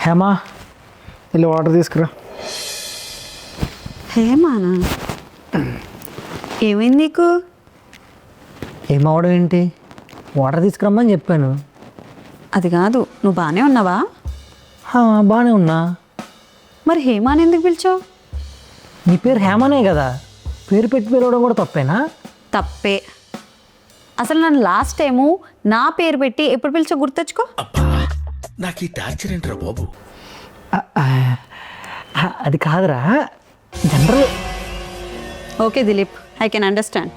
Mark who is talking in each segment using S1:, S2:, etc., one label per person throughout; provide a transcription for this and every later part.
S1: హేమా వెళ్ళి వాటర్ తీసుకురా.
S2: హేమానా? ఏమైంది నీకు?
S1: ఏమవడం ఏంటి, వాటర్ తీసుకురమ్మని చెప్పాను.
S2: అది కాదు, నువ్వు బాగానే ఉన్నావా?
S1: బాగానే ఉన్నా.
S2: మరి హేమాని ఎందుకు పిలిచావు?
S1: నీ పేరు హేమానే కదా, పేరు పెట్టి పిలవడం కూడా తప్పేనా?
S2: తప్పే. అసలు నన్ను లాస్ట్ టైము నా పేరు పెట్టి ఎప్పుడు పిలిచో గుర్తెచ్చుకో.
S3: నాకు ఈ టార్చర్ ఏంట్రా బాబు?
S1: అది కాదురా, general.
S2: Okay Dilip, I can understand.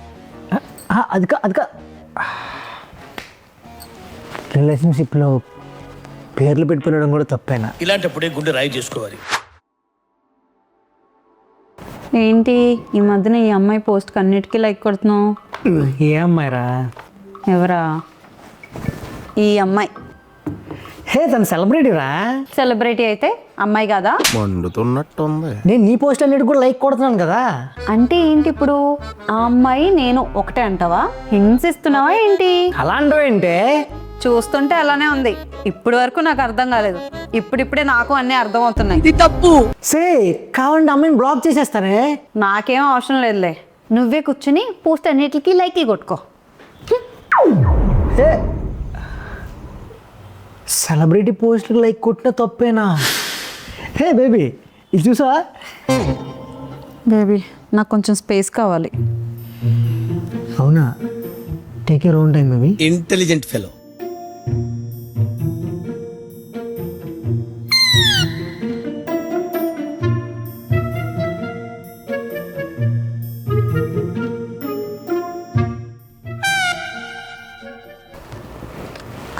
S1: అది కా రిలేషన్షిప్లో పేర్లు పెట్టి పిలవడం కూడా తప్పేనా?
S3: ఇలాంటప్పుడే గుండె రాయి చేసుకోవాలి.
S2: ఏంటి ఈ మధ్యన ఈ అమ్మాయి పోస్ట్కి అన్నిటికీ లైక్ కొడుతున్నావు?
S1: ఏ అమ్మాయిరా?
S2: ఎవరా? ఈ అమ్మాయి.
S1: హే, తను సెలబ్రిటీరా.
S2: సెలబ్రిటీ అయితే అమ్మాయి కాదా?
S3: మండుతున్నట్టుంది.
S1: నేను నీ పోస్ట్ అన్నిటి కూడా లైక్ కొడుతున్నాను కదా.
S2: అంటే ఏంటి ఇప్పుడు ఆ అమ్మాయి నేను ఒకటే అంటావా? హింసిస్తున్నావా ఏంటి?
S1: అలా అంటావేంటే?
S2: చూస్తుంటే అలానే ఉంది. ఇప్పటి వరకు నాకు అర్థం కాలేదు, ఇప్పుడిప్పుడే నాకు అన్నీ అర్థం అవుతున్నాయి.
S1: సే కావాలంటే అమ్మాయిని బ్లాక్ చేసేస్తానే.
S2: నాకేం అవసరం లేదులే, నువ్వే కూర్చుని పోస్ట్ అన్నిటికీ లైక్లు కొట్టుకో.
S1: సెలబ్రిటీ పోస్ట్కి లైక్ కొట్టిన తప్పేనా? హే బేబీ, ఇది చూసా?
S2: బేబీ నాకు కొంచెం స్పేస్ కావాలి.
S1: అవునా? Take your own time baby.
S3: Intelligent fellow.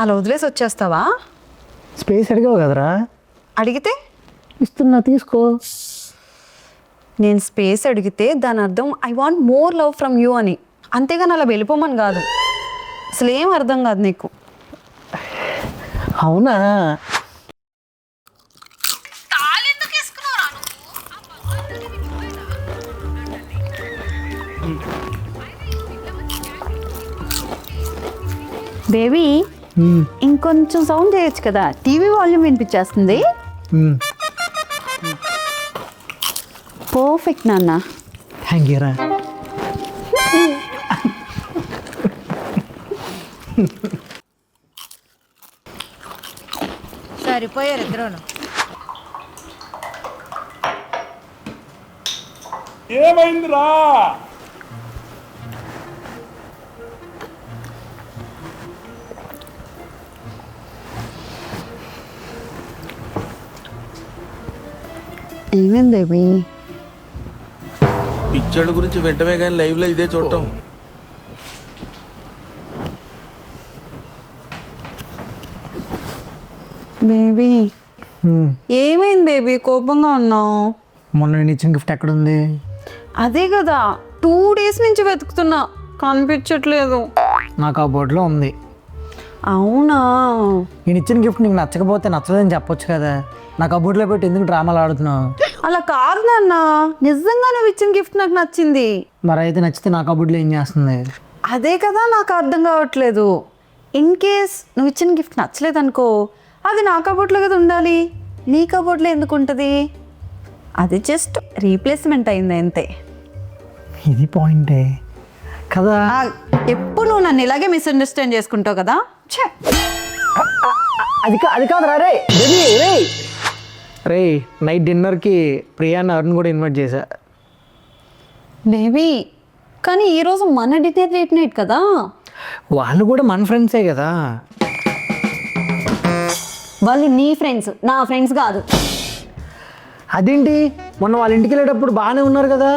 S2: అలా వదిలేసి వచ్చేస్తావా?
S1: స్పేస్ అడిగావు కదరా.
S2: అడిగితే
S1: ఇస్తున్నా, తీసుకో.
S2: నేను స్పేస్ అడిగితే దాని అర్థం I want more love from you అని, అంతేగాని అలా వెళ్ళిపోమని కాదు. అసలు ఏం అర్థం కాదు నీకు.
S1: అవునా?
S2: బేబీ ఇంకొంచెం సౌండ్ చేయొచ్చు కదా, టీవీ వాల్యూమ్ వినిపించేస్తుంది. పర్ఫెక్ట్ నాన్న.
S1: థ్యాంక్ యూ రా.
S4: సరిపోయారు ఇద్దరును.
S3: ఏమైందిరా?
S2: ఏమైంది బేబీ?
S3: పిచ్చోళ్ళ గురించి వెంటనే కానీ లైవ్ లో ఇదే చూడటం.
S2: బేబీ ఏమైంది బేబీ, కోపంగా ఉన్నావు?
S1: మొన్న నేను ఇచ్చిన గిఫ్ట్ ఎక్కడుంది?
S2: అదే కదా 2 days నుంచి వెతుకుతున్నా, కనిపించట్లేదు.
S1: నాకు ఆ బోర్డులో ఉంది.
S2: అవునా?
S1: నేను ఇచ్చిన గిఫ్ట్ నీకు నచ్చకపోతే నచ్చదని చెప్పొచ్చు కదా. నా కబోర్డ్లో పెట్టి ఎందుకు డ్రామాలు ఆడుతున్నావు?
S2: అలా కాదు నాన్న, నిజంగా నువ్వు ఇచ్చిన గిఫ్ట్ నాకు నచ్చింది.
S1: మరి అయితే నచ్చితే నా కబోర్డ్లో ఏం చేస్తుంది?
S2: అదే కదా నాకు అర్థం కావట్లేదు. ఇన్ కేస్ నువ్వు ఇచ్చిన గిఫ్ట్ నచ్చలేదు అనుకో, అది నా కబోర్డ్లో కదా ఉండాలి, నీ కబోర్డ్లో ఎందుకు ఉంటుంది? అది జస్ట్ రీప్లేస్మెంట్ అయింది అంతే.
S1: ఇది పాయింటే కదా.
S2: ఎప్పుడు నువ్వు నన్ను ఇలాగే మిస్అండర్స్టాండ్ చేసుకుంటావు కదా. ఛే!
S1: అది కాదురా రే బేబీ. రే నైట్ డిన్నర్కి ప్రియాని అరుణ్ కూడా ఇన్వైట్ చేశా.
S2: బేబీ కానీ ఈరోజు మన డిన్నర్ డేట్ నైట్ కదా.
S1: వాళ్ళు కూడా మన ఫ్రెండ్సే కదా.
S2: వాళ్ళు నీ ఫ్రెండ్స్, నా ఫ్రెండ్స్ కాదు.
S1: అదేంటి, మొన్న వాళ్ళ ఇంటికి వెళ్ళేటప్పుడు బాగానే ఉన్నారు కదా,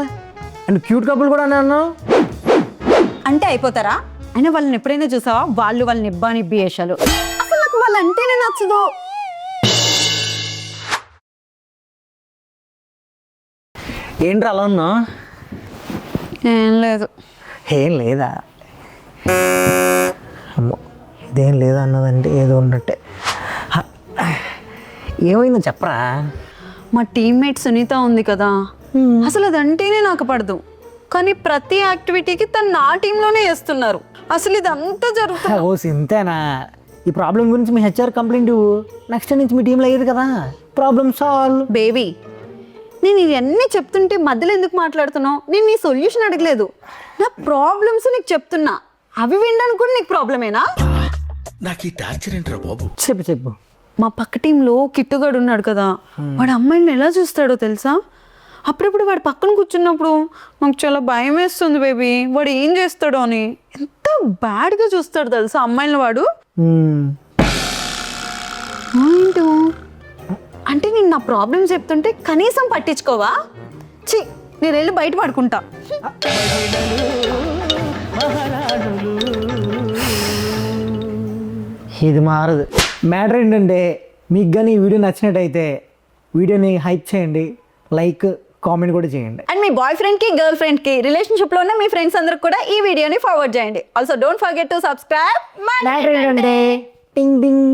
S1: అండ్ క్యూట్ కపుల్ కూడా అని అన్నావు.
S2: అంటే అయిపోతారా? అయినా వాళ్ళని ఎప్పుడైనా చూసావా? వాళ్ళ నిబ్బా నిబ్బి వేషాలు. అసలు నాకు వాళ్ళు అంటేనే నచ్చదు.
S1: ఏంట్రా అలా ఉన్నా?
S2: ఏం లేదు.
S1: ఏం లేదా? అమ్మో, ఇదేం లేదా అన్నదంటే ఏదో ఉన్నట్టే. ఏమైందో చెప్పరా?
S2: మా టీమ్మేట్ సునీత ఉంది కదా, అసలు అదంటేనే నాకు పడదు. కానీ ప్రతి యాక్టివిటీకి తను నా టీంలోనే వేస్తున్నారు. అసలు ఇదంతా జరుగుతుంది.
S1: ఓ సింతేనా? ఈ ప్రాబ్లం గురించి మీ హెచ్ఆర్ కంప్లైంట్ ఇవ్వు, నెక్స్ట్ నుంచి మీ టీంలో అయ్యేది కదా, ప్రాబ్లమ్ సాల్వ్.
S2: బేబీ నేను ఇవన్నీ చెప్తుంటే మధ్యలో ఎందుకు మాట్లాడుతున్నావు? నేను నీ సొల్యూషన్ అడగలేదు, నా ప్రాబ్లమ్స్ నీకు చెప్తున్నా. అవి వినడానికి కూడా నీకు ప్రాబ్లమేనా?
S3: నాకు ఈ టార్చర్ ఏంట్రా బాబు.
S1: చెప్పు.
S2: మా పక్క టీంలో కిట్టుగాడు ఉన్నాడు కదా, వాడు అమ్మాయిని ఎలా చూస్తాడో తెలుసా? అప్పుడప్పుడు వాడు పక్కన కూర్చున్నప్పుడు నాకు చాలా భయం వేస్తుంది బేబీ, వాడు ఏం చేస్తాడో అని. ఎంత బ్యాడ్గా చూస్తాడు తెలుసా అమ్మాయిని వాడు. ఏంటో అంటే నేను నా ప్రాబ్లమ్స్ చెప్తుంటే కనీసం పట్టించుకోవా? ఛీ, నేను వెళ్ళి బయట పడుకుంటా.
S1: ఇది మారదు. మ్యాటర్ ఏంటంటే, మీకు కానీ ఈ వీడియో నచ్చినట్టయితే వీడియోని హైప్ చేయండి, లైక్ కామెంట్ కూడా చేయండి.
S2: అండ్ మీ బాయ్ ఫ్రెండ్కి గర్ల్ ఫ్రెండ్కి రిలేషన్షిప్లో ఉన్న మీ ఫ్రెండ్స్ అందరికి కూడా ఈ వీడియోని ఫార్వర్డ్ చేయండి. Also don't forget to subscribe.
S1: Matter ఏంటంటే టింగ్ టింగ్